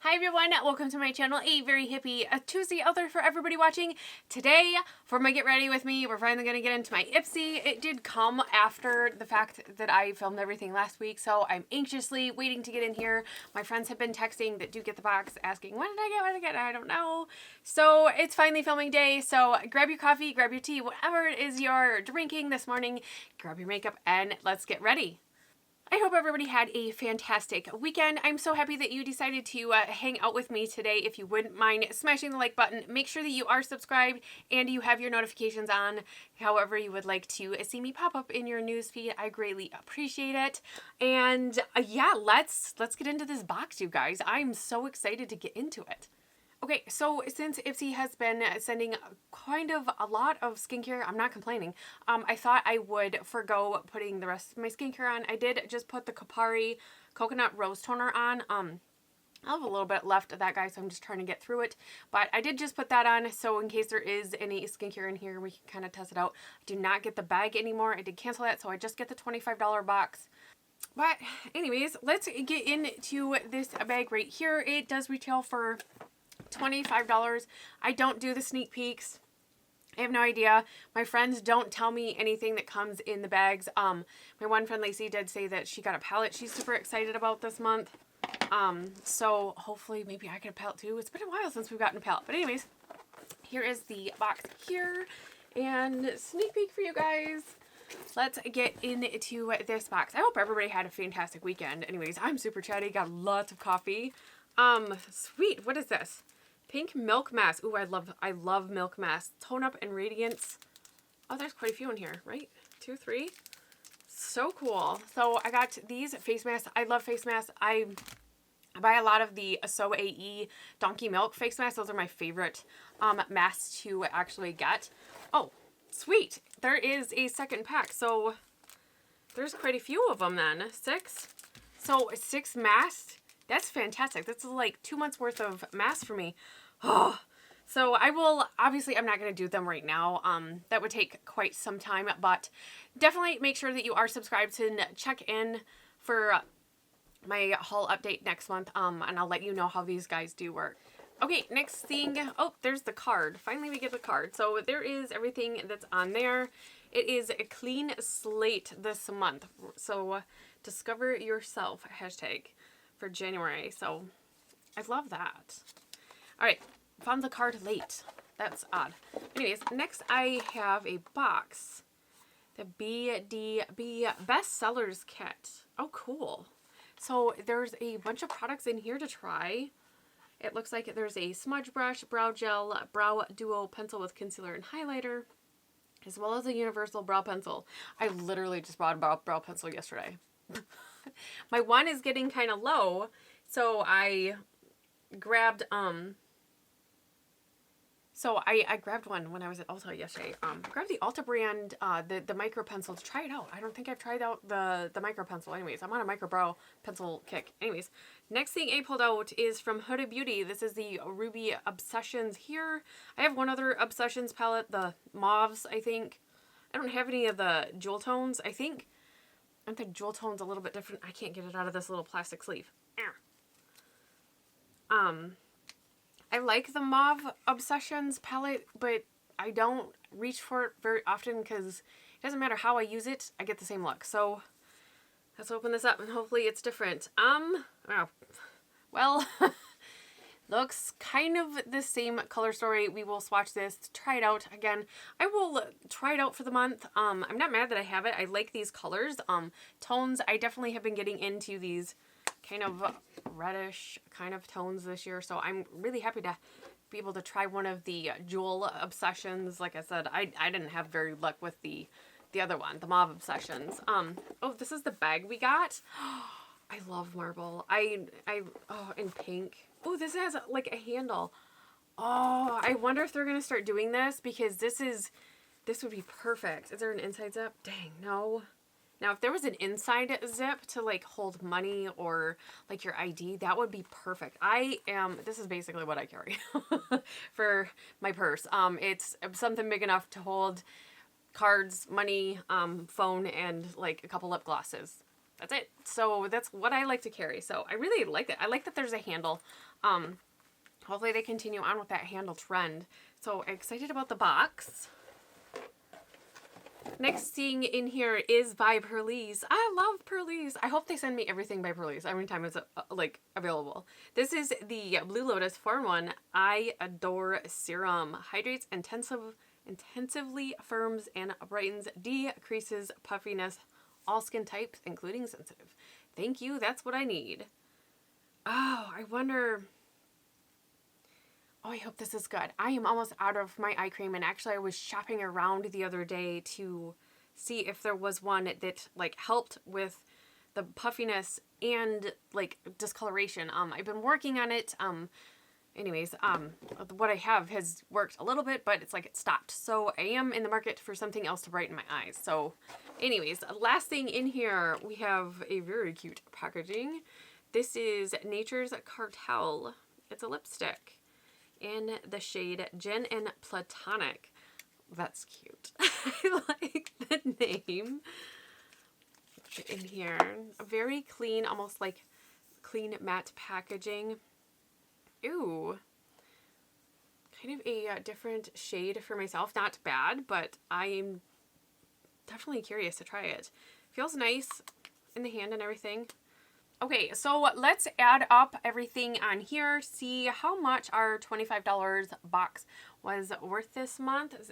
Hi everyone, welcome to my channel. A very hippie Tuesday out there for everybody watching. Today, for my Get Ready With Me, we're finally going to get into my Ipsy. It did come after the fact that I filmed everything last week, so I'm anxiously waiting to get in here. My friends have been texting that do get the box, asking, what did I get? I don't know. So it's finally filming day, so grab your coffee, grab your tea, whatever it is you're drinking this morning, grab your makeup, and let's get ready. I hope everybody had a fantastic weekend. I'm so happy that you decided to hang out with me today. If you wouldn't mind smashing the like button, make sure that you are subscribed and you have your notifications on. However you would like to see me pop up in your newsfeed, I greatly appreciate it. And yeah, let's get into this box, you guys. I'm so excited to get into it. Okay, so since Ipsy has been sending kind of a lot of skincare, I'm not complaining. I thought I would forgo putting the rest of my skincare on. I did just put the Kapari Coconut Rose Toner on. I have a little bit left of that, guys, so I'm just trying to get through it. But I did just put that on, so in case there is any skincare in here, we can kind of test it out. I do not get the bag anymore. I did cancel that, so I just get the $25 box. But anyways, let's get into this bag right here. It does retail for $25. I don't do the sneak peeks. I have no idea. My friends don't tell me anything that comes in the bags. My one friend Lacey did say that she got a palette she's super excited about this month. So hopefully maybe I get a palette too. It's been a while since we've gotten a palette. But anyways, here is the box here. And sneak peek for you guys. Let's get into this box. I hope everybody had a fantastic weekend. Anyways, I'm super chatty. Got lots of coffee. Sweet. What is this? Pink Milk Mask. Ooh, I love Milk Mask. Tone Up and Radiance. Oh, there's quite a few in here, right? 2, 3. So cool. So I got these face masks. I love face masks. I buy a lot of the So AE Donkey Milk face masks. Those are my favorite masks to actually get. Oh, sweet. There is a second pack. So there's quite a few of them then. 6. So 6 masks. That's fantastic. That's like 2 months worth of masks for me. Oh, so I will, obviously I'm not going to do them right now. That would take quite some time, but definitely make sure that you are subscribed and check in for my haul update next month. And I'll let you know how these guys do work. Okay, next thing. Oh, there's the card. Finally we get the card. So there is everything that's on there. It is a clean slate this month. So discover yourself hashtag for January. So I love that. All right, found the card late. That's odd. Anyways, next I have a box. The BDB Bestsellers Kit. Oh, cool. So there's a bunch of products in here to try. It looks like there's a smudge brush, brow gel, brow duo pencil with concealer and highlighter, as well as a universal brow pencil. I literally just bought a brow pencil yesterday. My one is getting kind of low, so I grabbed I grabbed one when I was at Ulta yesterday. Grabbed the Ulta brand, the micro pencil to try it out. I don't think I've tried out the micro pencil. Anyways, I'm on a micro brow pencil kick. Anyways, next thing I pulled out is from Huda Beauty. This is the Ruby Obsessions here. I have one other Obsessions palette, the mauves, I think. I don't have any of the jewel tones, I think. I think jewel tone's a little bit different. I can't get it out of this little plastic sleeve. I like the Mauve Obsessions palette, but I don't reach for it very often because it doesn't matter how I use it, I get the same look. So let's open this up and hopefully it's different. Oh, well, looks kind of the same color story. We will swatch this, try it out again. I will try it out for the month. I'm not mad that I have it. I like these colors. Tones, I definitely have been getting into these kind of reddish kind of tones this year, so I'm really happy to be able to try one of the Jewel Obsessions. Like I said, I didn't have very luck with the other one, the Mauve Obsessions. Oh, this is the bag we got. I love marble. Oh, in pink. Oh, this has like a handle. Oh, I wonder if they're gonna start doing this, because this would be perfect. Is there an inside zip? Dang, no. Now, if there was an inside zip to like hold money or like your ID, that would be perfect. This is basically what I carry for my purse. It's something big enough to hold cards, money, phone, and like a couple lip glosses. That's it. So that's what I like to carry. So I really like it. I like that there's a handle Hopefully they continue on with that handle trend. So excited about the box. Next thing in here is by Purlisse. I love Purlisse. I hope they send me everything by Purlisse every time it's like available. This is the Blue Lotus 4-in-1 I Adore Serum. Hydrates, intensively firms and brightens, decreases puffiness, all skin types, including sensitive. Thank you. That's what I need. Oh, I wonder... Oh, I hope this is good. I am almost out of my eye cream, and actually I was shopping around the other day to see if there was one that like helped with the puffiness and like discoloration. I've been working on it. Anyways, what I have has worked a little bit, but it's like it stopped. So I am in the market for something else to brighten my eyes. So anyways, last thing in here, we have a very cute packaging. This is Nature's Cartel. It's a lipstick in the shade Gin and Platonic. That's cute. I like the name. In here, a very clean, almost like clean matte packaging. Ooh, kind of a different shade for myself. Not bad, but I'm definitely curious to try it. Feels nice in the hand and everything. Okay, so let's add up everything on here, see how much our $25 box was worth this month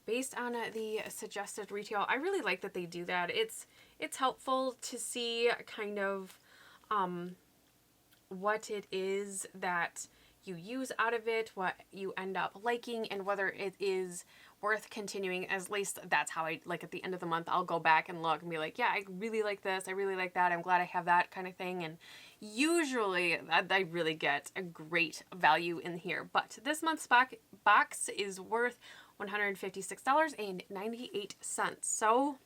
based on the suggested retail. I really like that they do that. It's helpful to see kind of what it is that you use out of it, what you end up liking, and whether it is worth continuing. At least that's how I, like, at the end of the month, I'll go back and look and be like, yeah, I really like this, I really like that, I'm glad I have that kind of thing. And usually I really get a great value in here. But this month's box is worth $156.98. So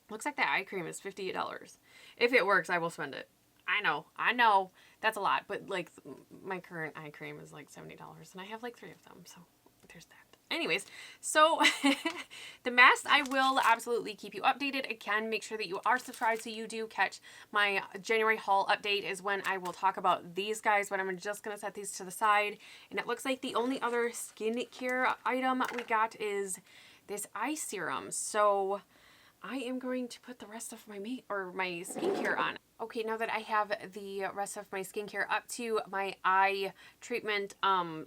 looks like that eye cream is $58. If it works, I will spend it. I know, that's a lot, but like my current eye cream is like $70 and I have like 3 of them, so there's that. Anyways, so the mask, I will absolutely keep you updated. Again, make sure that you are subscribed so you do catch my January haul update is when I will talk about these guys, but I'm just going to set these to the side. And it looks like the only other skincare item we got is eye serum. So I am going to put the rest of my skincare on. Okay, now that I have the rest of my skincare up to my eye treatment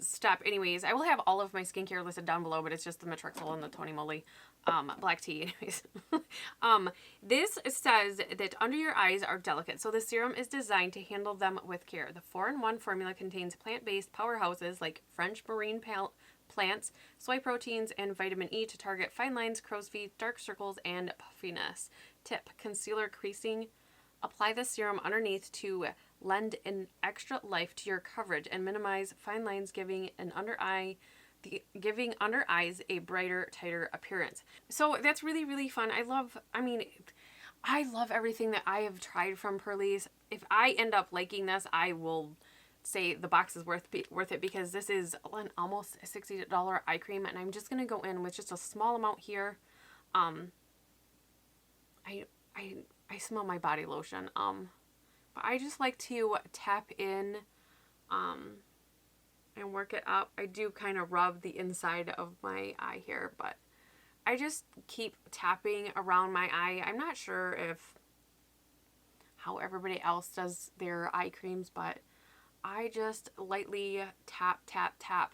step, anyways, I will have all of my skincare listed down below, but it's just the Matrixyl and the Tony Moly black tea. Anyways, this says that under your eyes are delicate, so the serum is designed to handle them with care. The 4-in-1 formula contains plant-based powerhouses like French marine plants, soy proteins, and vitamin E to target fine lines, crow's feet, dark circles, and puffiness. Tip: concealer creasing. Apply the serum underneath to lend an extra life to your coverage and minimize fine lines, giving under eyes a brighter, tighter appearance. So that's really, really fun. I love everything that I have tried from Purlisse. If I end up liking this, I will say the box is worth it, because this is an almost $60 eye cream, and I'm just gonna go in with just a small amount here. I smell my body lotion, but I just like to tap in and work it up. I do kind of rub the inside of my eye here, but I just keep tapping around my eye. I'm not sure how everybody else does their eye creams, but I just lightly tap, tap, tap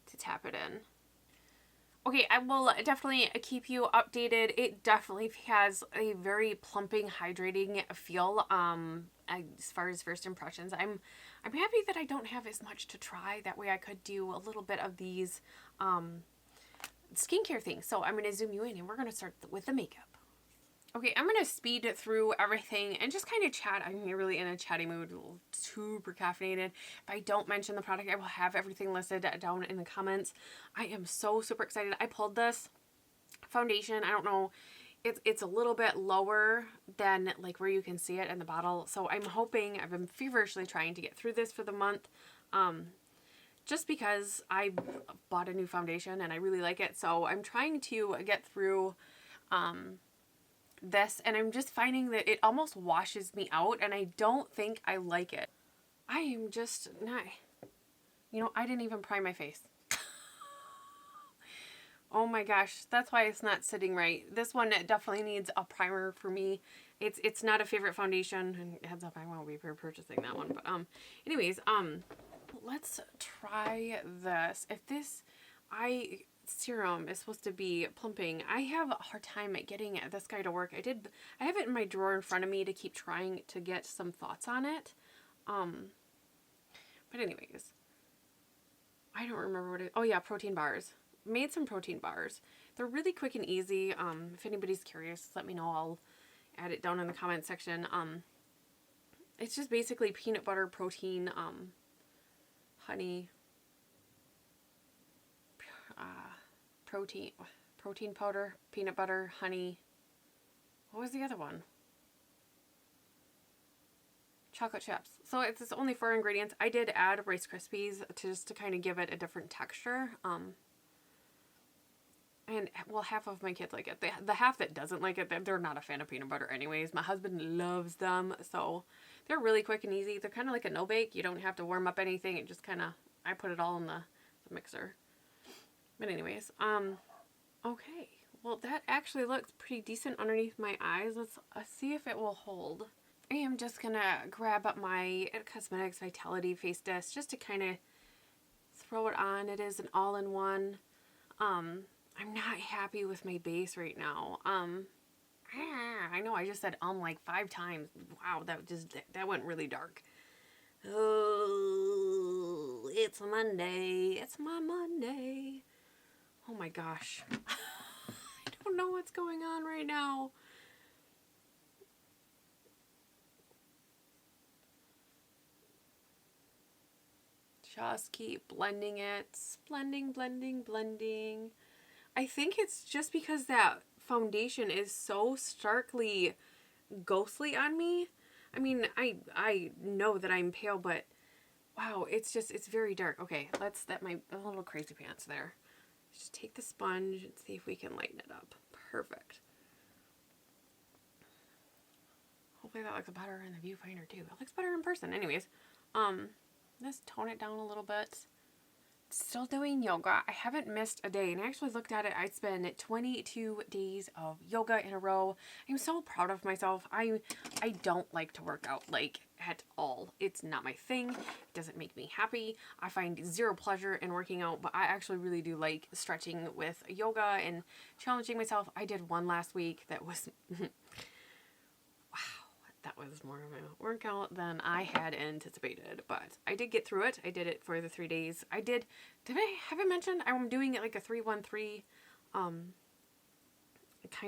to tap it in. Okay, I will definitely keep you updated. It definitely has a very plumping, hydrating feel as far as first impressions. I'm happy that I don't have as much to try. That way I could do a little bit of these skincare things. So I'm going to zoom you in, and we're going to start with the makeup. Okay, I'm going to speed through everything and just kind of chat. I'm really in a chatty mood, super caffeinated. If I don't mention the product, I will have everything listed down in the comments. I am so super excited. I pulled this foundation. I don't know, it's a little bit lower than like where you can see it in the bottle. So I'm hoping, I've been feverishly trying to get through this for the month. Just because I bought a new foundation and I really like it. So I'm trying to get through this, and I'm just finding that it almost washes me out, and I don't think I like it. I am just not, you know, I didn't even prime my face. Oh my gosh, that's why it's not sitting right. This one definitely needs a primer for me. It's not a favorite foundation, and heads up, I won't be purchasing that one. But anyways, let's try this. If this serum is supposed to be plumping, I have a hard time at getting this guy to work. I have it in my drawer in front of me to keep trying to get some thoughts on it. But anyways, I don't remember what it. Oh yeah, protein bars. Made some protein bars. They're really quick and easy. If anybody's curious, let me know. I'll add it down in the comment section. It's just basically peanut butter, protein, honey, protein powder, peanut butter, honey. What was the other one? Chocolate chips. So it's only 4 ingredients. I did add Rice Krispies just to kind of give it a different texture. And, well, half of my kids like it. The half that doesn't like it, they're not a fan of peanut butter anyways. My husband loves them, so they're really quick and easy. They're kind of like a no-bake. You don't have to warm up anything. It just kind of, I put it all in the mixer. But anyways, okay. Well, that actually looks pretty decent underneath my eyes. Let's see if it will hold. I am just going to grab up my Cosmetics Vitality Face Disc just to kind of throw it on. It is an all-in-one. I'm not happy with my base right now. I know I just said like 5 times. Wow, that went really dark. Oh, it's Monday. It's my Monday. Oh my gosh. I don't know what's going on right now. Just keep blending it. Blending, blending, blending. I think it's just because that foundation is so starkly ghostly on me. I mean, I know that I'm pale, but wow, it's very dark. Okay, a little crazy pants there. Just take the sponge and see if we can lighten it up. Perfect. Hopefully that looks better in the viewfinder too. It looks better in person. Anyways, let's tone it down a little bit. Still doing yoga. I haven't missed a day, and I actually looked at it. I'd spent 22 days of yoga in a row. I'm so proud of myself. I don't like to work out, like, at all. It's not my thing. It doesn't make me happy. I find zero pleasure in working out, but I actually really do like stretching with yoga and challenging myself. I did one last week that was that was more of a workout than I had anticipated, but I did get through it. I did it for the 3 days. Did I have I mentioned I'm doing it like a 3-1-3 kind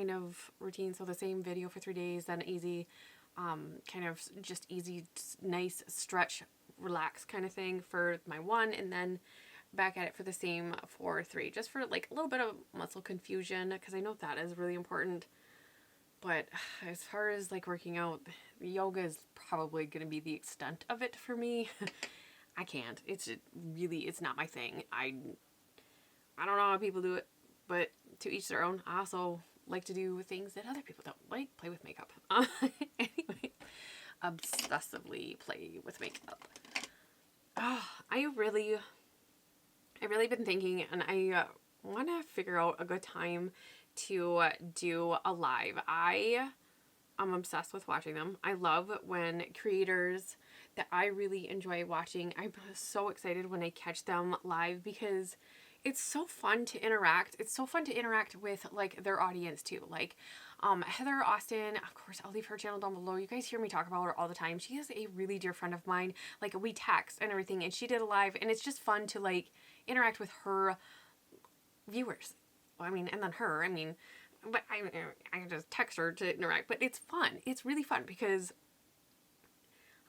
of routine? So the same video for 3 days, then easy, kind of just easy, nice stretch, relax kind of thing for my 1, and then back at it for the same for 3, just for like a little bit of muscle confusion, because I know that is really important. But as far as like working out, yoga is probably going to be the extent of it for me. I can't. It's not my thing. I don't know how people do it, but to each their own. I also like to do things that other people don't like. Play with makeup. Anyway, obsessively play with makeup. I really been thinking, and I want to figure out a good time to do a live. I'm obsessed with watching them. I love when creators that I really enjoy watching, I'm so excited when I catch them live because it's so fun to interact. It's so fun to interact with like their audience too. Like Heather Austin, of course, I'll leave her channel down below. You guys hear me talk about her all the time. She is a really dear friend of mine. Like we text and everything, and she did a live, and it's just fun to like interact with her viewers. Well, I mean, and then her, I mean, but I can just text her to interact, but it's fun. It's really fun because,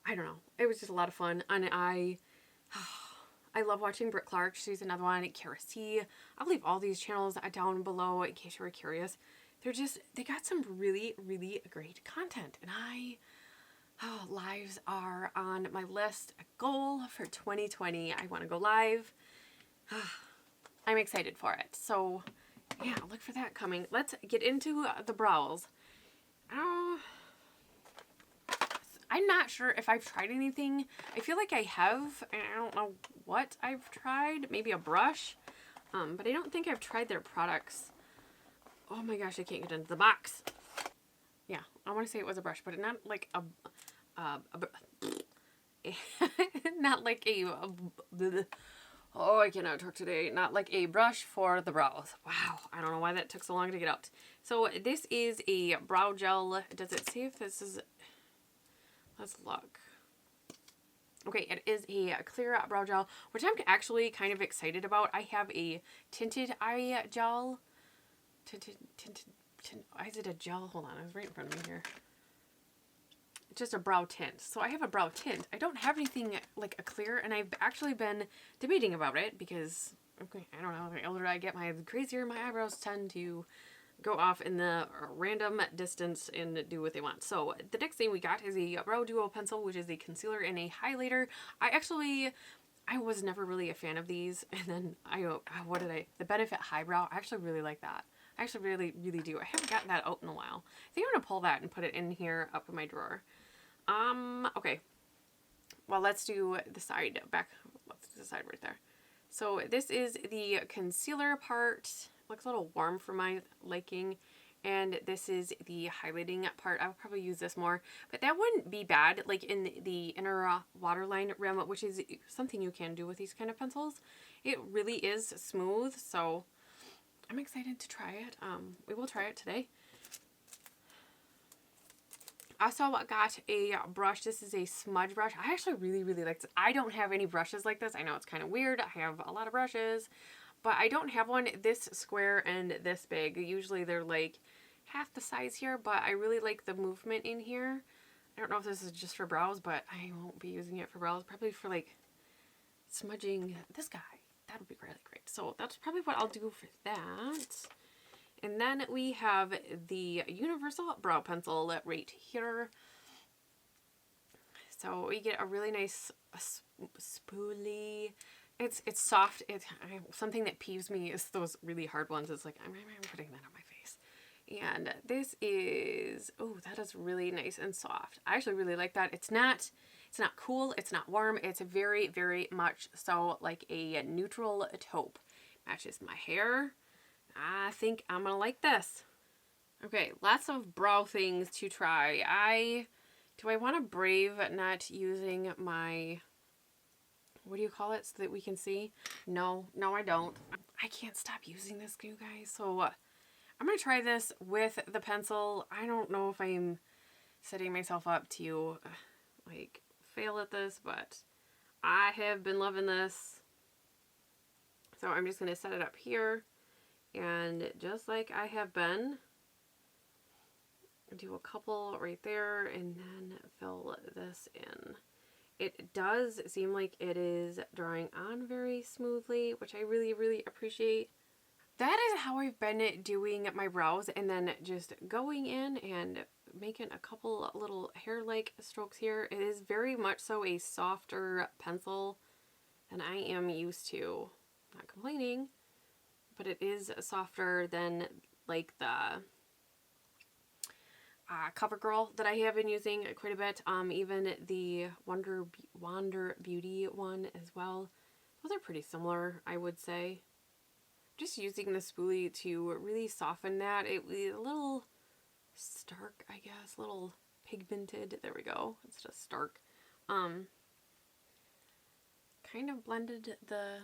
I don't know, it was just a lot of fun, and I love watching Britt Clark. She's another one. Kara C. I'll leave all these channels down below in case you were curious. They got some really, really great content, and lives are on my list. A goal for 2020. I want to go live. I'm excited for it. So yeah, look for that coming. Let's get into the brows. I'm not sure if I've tried anything. I feel like I have, and I don't know what I've tried. Maybe a brush, but I don't think I've tried their products. Oh my gosh, I can't get into the box. Yeah, I want to say it was a brush, but not like not like oh, I cannot talk today. Not like a brush for the brows. Wow, I don't know why that took so long to get out. So this is a brow gel. Does it say if this is... Let's look. Okay, it is a clear brow gel, which I'm actually kind of excited about. I have a tinted eye gel. Is it a gel? Hold on, I was right in front of me here. It's just a brow tint. So I have a brow tint. I don't have anything like a clear, and I've actually been debating about it because, okay, I don't know, the older I get, the crazier my eyebrows tend to go off in the random distance and do what they want. So the next thing we got is a Brow Duo pencil, which is a concealer and a highlighter. I was never really a fan of these, and then the Benefit Highbrow, I actually really like that. I actually really, really do. I haven't gotten that out in a while. I think I'm going to pull that and put it in here up in my drawer. Okay. Well, let's do the side back. Let's do the side right there. So this is the concealer part. Looks a little warm for my liking. And this is the highlighting part. I would probably use this more, but that wouldn't be bad, like in the inner waterline rim, which is something you can do with these kind of pencils. It really is smooth, so I'm excited to try it. We will try it today. Also got a brush. This is a smudge brush. I actually really, really like this. I don't have any brushes like this. I know it's kind of weird. I have a lot of brushes, but I don't have one this square and this big. Usually they're like half the size here, but I really like the movement in here. I don't know if this is just for brows, but I won't be using it for brows. Probably for like smudging this guy. That would be really great. So that's probably what I'll do for that. And then we have the Universal Brow Pencil right here. So we get a really nice spoolie. It's soft. Something that peeves me is those really hard ones. It's like, I'm putting that on my face. And this is, oh, that is really nice and soft. I actually really like that. It's not cool. It's not warm. It's very, very much so like a neutral taupe. Matches my hair. I think I'm going to like this. Okay, lots of brow things to try. Do I want to brave not using my, what do you call it, so that we can see? No, I don't. I can't stop using this, you guys. So I'm going to try this with the pencil. I don't know if I'm setting myself up to like fail at this, but I have been loving this. So I'm just going to set it up here. And just like I have been, do a couple right there and then fill this in. It does seem like it is drawing on very smoothly, which I really, really appreciate. That is how I've been doing my brows, and then just going in and making a couple little hair-like strokes here. It is very much so a softer pencil than I am used to. Not complaining. But it is softer than like the Covergirl that I have been using quite a bit. Even the Wander Beauty one as well. Those are pretty similar, I would say. Just using the spoolie to really soften that. It was a little stark, I guess. A little pigmented. There we go. It's just stark. Kind of blended the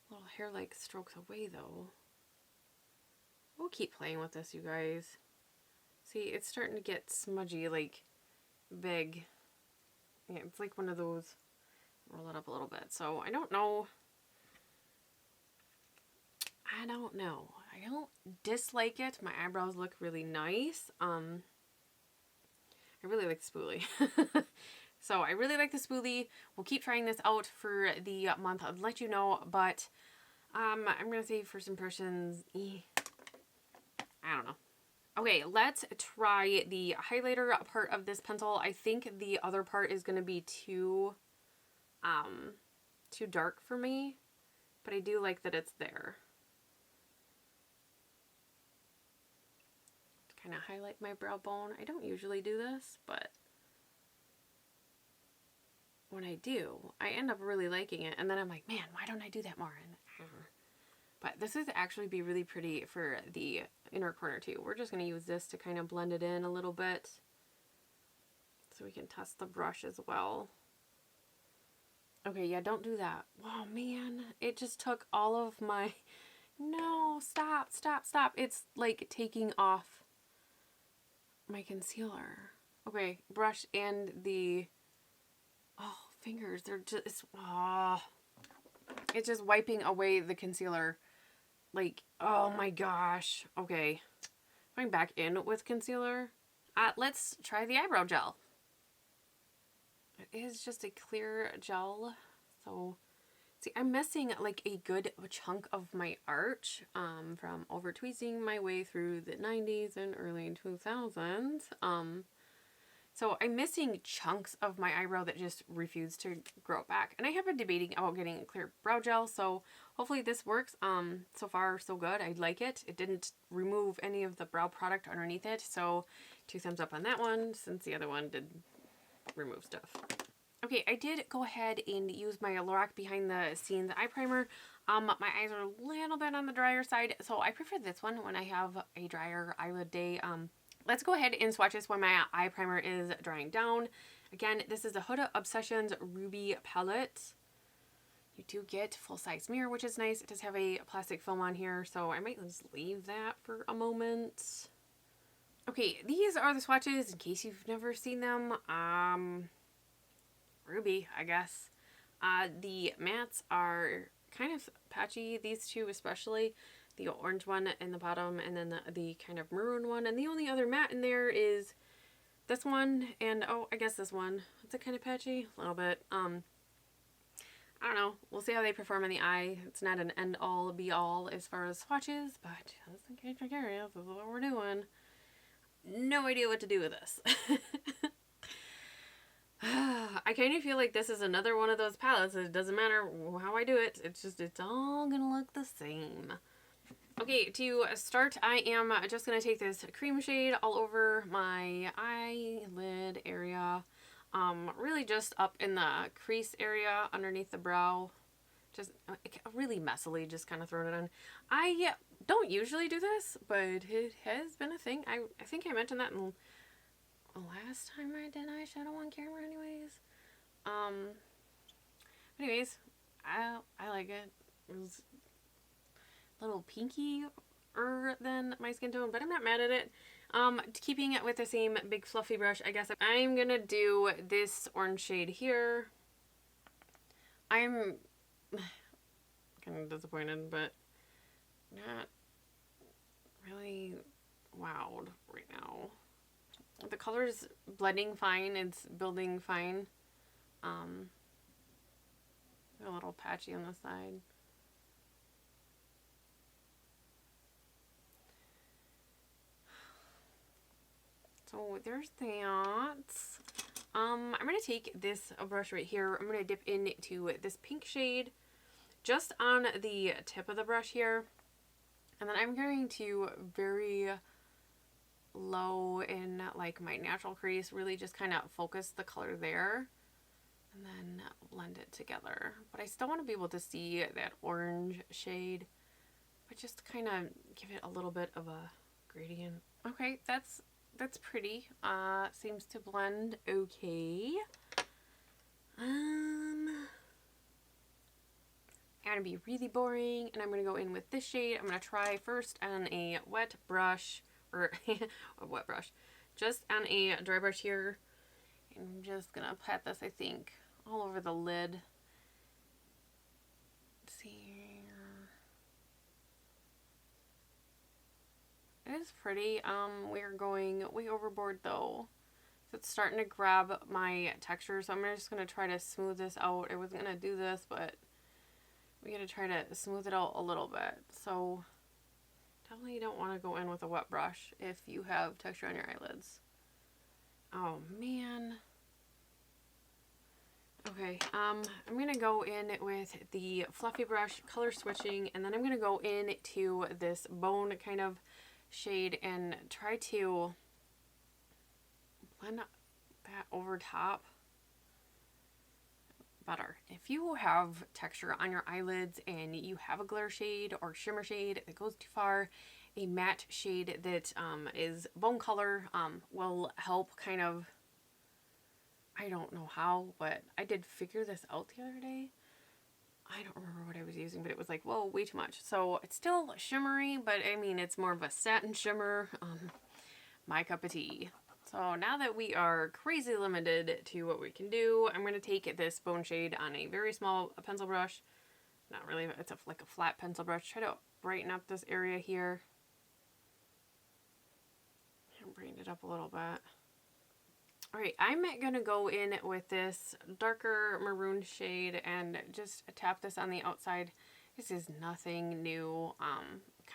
little hair-like strokes away, though. We'll keep playing with this, you guys. See, it's starting to get smudgy, like, big. Yeah, it's like one of those. Roll it up a little bit. So, I don't know. I don't dislike it. My eyebrows look really nice. I really like the spoolie. So I really like the spoolie. We'll keep trying this out for the month. I'll let you know, but I'm going to say first impressions, I don't know. Okay, let's try the highlighter part of this pencil. I think the other part is going to be too dark for me, but I do like that it's there. kind of highlight my brow bone. I don't usually do this, but when I do, I end up really liking it. And then I'm like, man, why don't I do that more? And, but this would actually be really pretty for the inner corner too. We're just going to use this to kind of blend it in a little bit so we can test the brush as well. Okay, yeah, don't do that. Oh man, it just took all of my, no, stop. It's like taking off my concealer. Okay, brush and the, oh, fingers, they're just, it's just wiping away the concealer. Like, oh my gosh. Okay, going back in with concealer. Let's try the eyebrow gel. It is just a clear gel. So, see, I'm missing like a good chunk of my arch from over tweezing my way through the 90s and early 2000s. So I'm missing chunks of my eyebrow that just refuse to grow back. And I have been debating about getting a clear brow gel, so hopefully this works. So far, so good. I like it. It didn't remove any of the brow product underneath it, so 2 thumbs up on that one, since the other one did remove stuff. Okay, I did go ahead and use my Lorac Behind the Scenes eye primer. My eyes are a little bit on the drier side, so I prefer this one when I have a drier eyelid day. Let's go ahead and swatch this when my eye primer is drying down. Again, this is the Huda Obsessions Ruby palette. You do get full-size mirror, which is nice. It does have a plastic film on here, so I might just leave that for a moment. Okay, these are the swatches in case you've never seen them. Ruby, I guess. The mattes are kind of patchy, these two especially. The orange one in the bottom, and then the kind of maroon one. And the only other matte in there is this one, and oh, I guess this one. It's a kind of patchy, a little bit. I don't know. We'll see how they perform in the eye. It's not an end-all, be-all as far as swatches, but just in case you're curious, this is what we're doing. No idea what to do with this. I kind of feel like this is another one of those palettes. It doesn't matter how I do it. It's all gonna look the same. Okay, to start, I am just going to take this cream shade all over my eyelid area. Really just up in the crease area underneath the brow. Just really messily just kind of throwing it on. I don't usually do this, but it has been a thing. I think I mentioned that in the last time I did eyeshadow on camera anyways. Anyways, I like it. It was a little pinkier than my skin tone, but I'm not mad at it. Keeping it with the same big fluffy brush, I guess I'm gonna do this orange shade here. I'm kind of disappointed, but not really wowed right now. The color's blending fine, it's building fine. A little patchy on the side. So there's that. I'm going to take this brush right here. I'm going to dip into this pink shade just on the tip of the brush here. And then I'm going to very low in like my natural crease, really just kind of focus the color there and then blend it together. But I still want to be able to see that orange shade, but just kind of give it a little bit of a gradient. Okay, that's pretty. Seems to blend okay. I'm gonna be really boring, and I'm gonna go in with this shade. I'm gonna try first on a wet brush, or a wet brush, just on a dry brush here. I'm just gonna pat this, I think, all over the lid. Let's see. It is pretty. We're going way overboard though. So it's starting to grab my texture. So I'm just going to try to smooth this out. I wasn't going to do this, but we got to try to smooth it out a little bit. So definitely don't want to go in with a wet brush if you have texture on your eyelids. Oh man. Okay, I'm going to go in with the fluffy brush, color switching, and then I'm going to go into this bone kind of shade and try to blend that over top better. If you have texture on your eyelids and you have a glare shade or shimmer shade that goes too far, a matte shade that is bone color will help kind of, I don't know how, but I did figure this out the other day. I don't remember what I was using, but it was like, whoa, way too much. So it's still shimmery, but I mean, it's more of a satin shimmer. My cup of tea. So now that we are crazy limited to what we can do, I'm going to take this bone shade on a very small pencil brush. Not really, it's like a flat pencil brush. Try to brighten up this area here. And brighten it up a little bit. Alright, I'm going to go in with this darker maroon shade and just tap this on the outside. This is nothing new.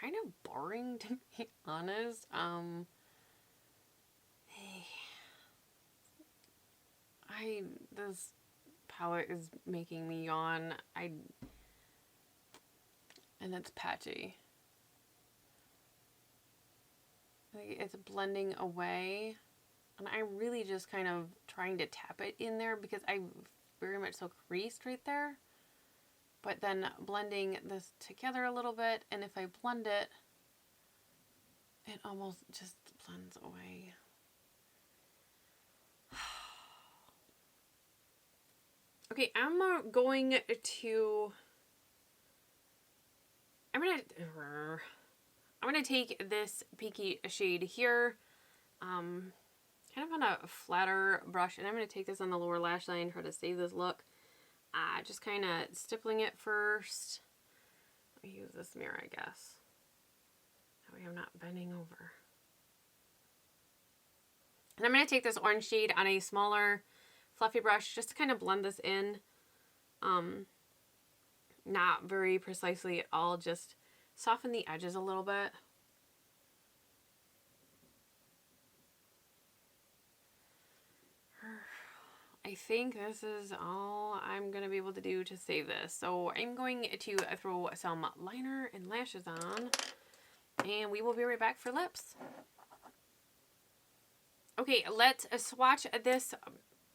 Kind of boring to be honest. This palette is making me yawn. And it's patchy. Like, it's blending away. And I'm really just kind of trying to tap it in there because I very much so creased right there. But then blending this together a little bit, and if I blend it, it almost just blends away. Okay, I'm going to take this pinky shade here, kind of on a flatter brush, and I'm going to take this on the lower lash line, try to save this look. Just kind of stippling it first. Let me use this mirror, I guess. That way I'm not bending over. And I'm going to take this orange shade on a smaller fluffy brush just to kind of blend this in. Not very precisely at all, just soften the edges a little bit. I think this is all I'm going to be able to do to save this. So I'm going to throw some liner and lashes on, and we will be right back for lips. Okay, let's swatch this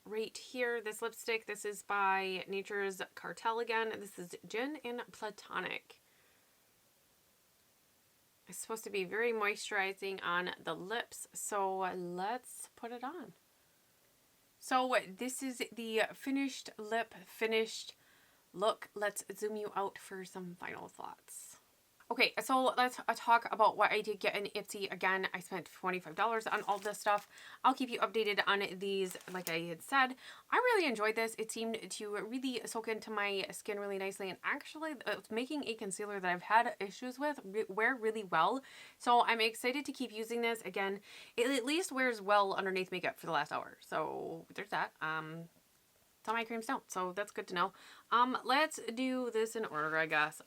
right here. This lipstick, this is by Nature's Cartel again. This is Gin and Platonic. It's supposed to be very moisturizing on the lips, so let's put it on. So this is the finished lip, finished look. Let's zoom you out for some final thoughts. Okay, so let's talk about what I did get in Ipsy. Again, I spent $25 on all this stuff. I'll keep you updated on these, like I had said. I really enjoyed this. It seemed to really soak into my skin really nicely, and actually making a concealer that I've had issues with wear really well. So I'm excited to keep using this. Again, it at least wears well underneath makeup for the last hour. So there's that. Some eye creams don't, so that's good to know. Let's do this in order, I guess.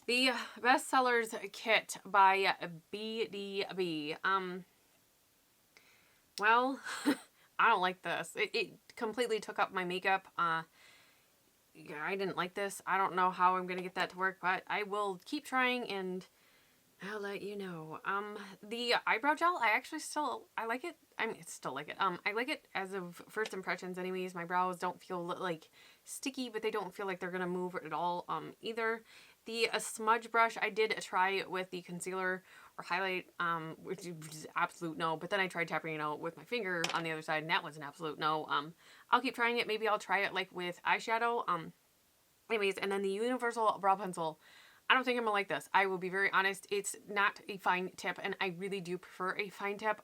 The Bestsellers Kit by BDB. Well, I don't like this. It completely took up my makeup. I didn't like this. I don't know how I'm going to get that to work, but I will keep trying and I'll let you know. The eyebrow gel, I like it. I mean, still like it. I like it as of first impressions anyways. My brows don't feel like sticky, but they don't feel like they're going to move at all either. The smudge brush, I did try with the concealer or highlight, which is absolute no. But then I tried tapping it out with my finger on the other side, and that was an absolute no. I'll keep trying it. Maybe I'll try it like with eyeshadow. Anyways, and then the Universal Brow Pencil. I don't think I'm gonna like this. I will be very honest. It's not a fine tip, and I really do prefer a fine tip.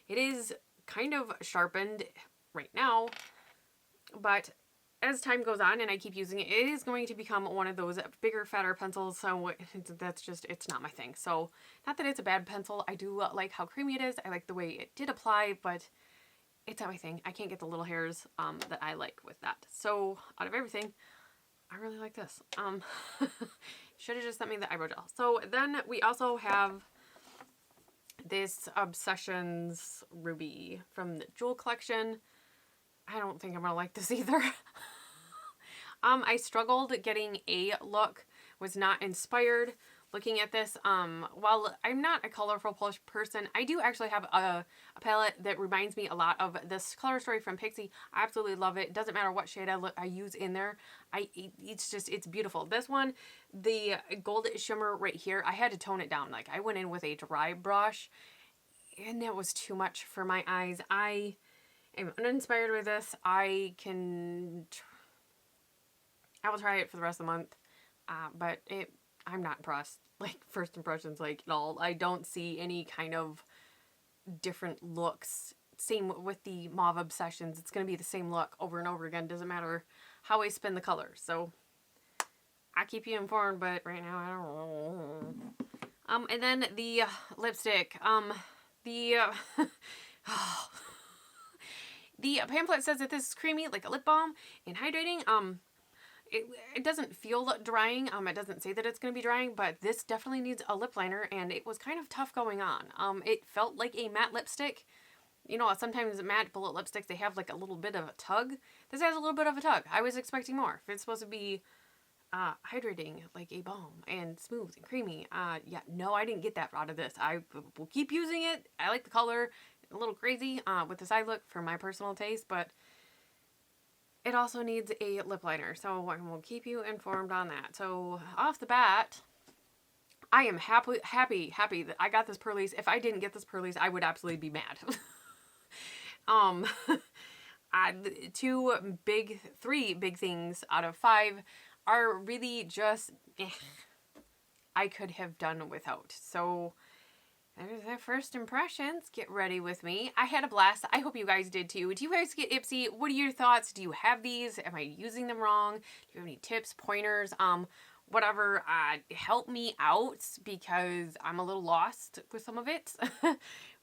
It is kind of sharpened right now, but as time goes on and I keep using it, it is going to become one of those bigger, fatter pencils, so that's just, it's not my thing. So, not that it's a bad pencil, I do like how creamy it is, I like the way it did apply, but it's not my thing. I can't get the little hairs that I like with that. So, out of everything, I really like this. Should have just sent me the eyebrow gel. So, then we also have this Obsessions Ruby from the Jewel Collection. I don't think I'm gonna like this either. I struggled getting a look, was not inspired looking at this. While I'm not a colorful person, I do actually have a palette that reminds me a lot of this Color Story from Pixi. I absolutely love it. Doesn't matter what shade I use in there. It's beautiful. This one, the gold shimmer right here, I had to tone it down. Like, I went in with a dry brush, and that was too much for my eyes. I am uninspired with this. I will try it for the rest of the month, but I'm not impressed. Like, first impressions, like, at all. I don't see any kind of different looks. Same with the Mauve Obsessions. It's going to be the same look over and over again. Doesn't matter how I spin the colors. So, I'll keep you informed, but right now, I don't know. And then the lipstick. The pamphlet says that this is creamy, like a lip balm, and hydrating. It doesn't feel drying. It doesn't say that it's going to be drying, but this definitely needs a lip liner, and it was kind of tough going on. It felt like a matte lipstick. You know, sometimes matte bullet lipsticks, they have like a little bit of a tug. This has a little bit of a tug. I was expecting more. If it's supposed to be hydrating like a balm and smooth and creamy, yeah, no, I didn't get that out of this. I will keep using it. I like the color. A little crazy with the side look for my personal taste, but it also needs a lip liner, so I will keep you informed on that. So, off the bat, I am happy that I got this Pearlies. If I didn't get this Pearlies, I would absolutely be mad. Three big things out of 5 are really just, I could have done without. So, there's their first impressions. Get ready with me. I had a blast. I hope you guys did too. Do you guys get Ipsy? What are your thoughts? Do you have these? Am I using them wrong? Do you have any tips, pointers, whatever? Help me out, because I'm a little lost with some of it,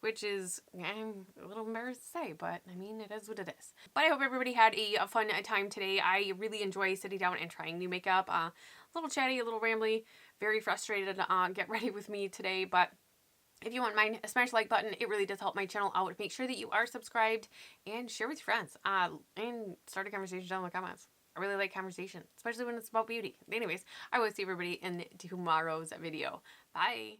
which is, I'm a little embarrassed to say, but I mean, it is what it is. But I hope everybody had a fun time today. I really enjoy sitting down and trying new makeup. A little chatty, a little rambly, very frustrated. Get ready with me today, but if you wouldn't mind, smash the like button. It really does help my channel out. Make sure that you are subscribed and share with your friends. And start a conversation down in the comments. I really like conversation, especially when it's about beauty. Anyways, I will see everybody in tomorrow's video. Bye.